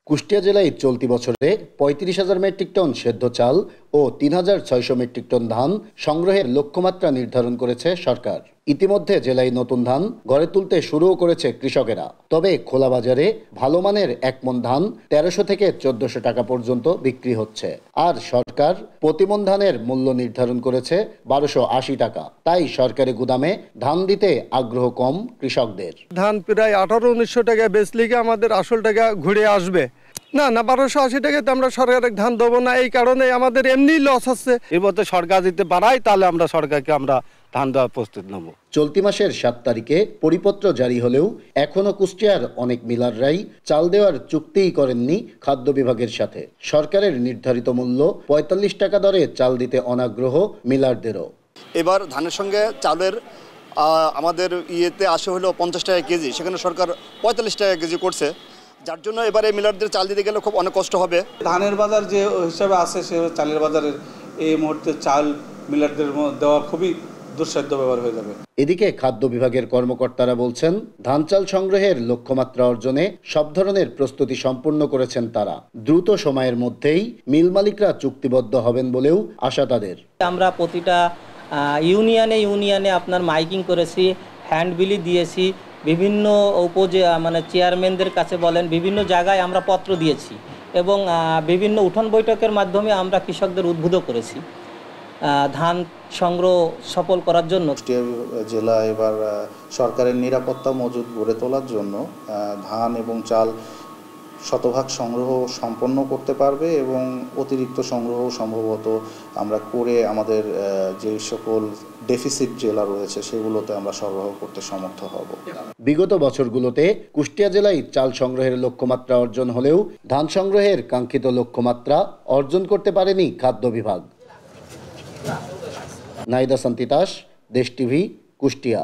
কুষ্টিয়া জেলায় চলতি বছরে ৩৫,০০০ মেট্রিক টন সেদ্ধ চাল ও ৩,৬০০ মেট্রিক টন ধান সংগ্রহের লক্ষ্যমাত্রা নির্ধারণ করেছে সরকার। ইতিমধ্যে জেলায় নতুন ধান গড়ে তুলতে শুরুও করেছে কৃষকেরা। তবে খোলা বাজারে ভালো মানের এক মণ ধান ১৩০০ থেকে ১৪০০ টাকা পর্যন্ত বিক্রি হচ্ছে। আর সরকার প্রতি মণ ধানের মূল্য নির্ধারণ করেছে ১২৮০ টাকা। তাই সরকারি গুদামে ধান দিতে আগ্রহ কম কৃষকদের। ধান প্রায় ১৮-১৯০০ টাকা বেচলে আমাদের আসল টাকা ঘুরে আসবে না। ১২৮০ টাকাতে আমরা সরকারের ধান দেবো না, এই কারণে আমাদের এমনি লস হচ্ছে। এর মধ্যে সরকার দিতে পারায় তাহলে আমরা সরকারকে ধান দেওয়ার প্রস্তুত নেব। চলতি মাসের ৭ তারিখে পরিপত্র জারি হলেও এখনো কুষ্টিয়ার অনেক মিলাররাই চাল দেওয়ার চুক্তিই করেননি খাদ্য বিভাগের সাথে। সরকারের নির্ধারিত মূল্য ৪৫ টাকা দরে চাল দিতে অনাগ্রহ মিলারদেরও। এবার ধানের সঙ্গে চালের আমাদের ইয়েতে আসে হলো ৫০ টাকা কেজি, সেখানে সরকার ৪৫ টাকা কেজি করছে, যার জন্য এবারে মিলারদের চাল দিতে গেলে খুব অনেক কষ্ট হবে। ধানের বাজার যে হিসাবে আছে সে চালের বাজারের এই মুহূর্তে চাল মিলারদের দেওয়া খুবই দুঃসাধ্য ব্যাপার হয়ে যাবে। এদিকে খাদ্য বিভাগের কর্মকর্তারা বলছেন, ধান চাল সংগ্রহের লক্ষ্যমাত্রা অর্জনে সব ধরনের প্রস্তুতি সম্পূর্ণ করেছেন তারা। দ্রুত সময়ের মধ্যেই মিল মালিকরা চুক্তিবদ্ধ হবেন বলেও আশা তাদের। আমরা প্রতিটা ইউনিয়নে আপনার মাইকিং করেছি, হ্যান্ডবিলি দিয়েছি, বিভিন্ন চেয়ারম্যানদের কাছে বলেন, বিভিন্ন জায়গায় আমরা পত্র দিয়েছি এবং বিভিন্ন উঠোন বৈঠকের মাধ্যমে আমরা কৃষকদের উদ্বুদ্ধ করেছি ধান সংগ্রহ সফল করার জন্য। কুষ্টিয়া জেলা এবার সরকারের নিরাপত্তা মজুদ গড়ে তোলার জন্য ধান এবং চাল শতভাগ সংগ্রহ সম্পন্ন করতে পারবে এবং অতিরিক্ত সংগ্রহ সম্ভবত আমরা করে আমাদের যে সকল ডেফিসিট জেলা রয়েছে সেগুলোতে আমরা সরবরাহ করতে সমর্থ হব। বিগত বছরগুলোতে কুষ্টিয়া জেলায় চাল সংগ্রহের লক্ষ্যমাত্রা অর্জন হলেও ধান সংগ্রহের কাঙ্ক্ষিত লক্ষ্যমাত্রা অর্জন করতে পারেনি খাদ্য বিভাগ। নাইদা সান্তিতাস, দেশ টিভি, কুষ্টিয়া।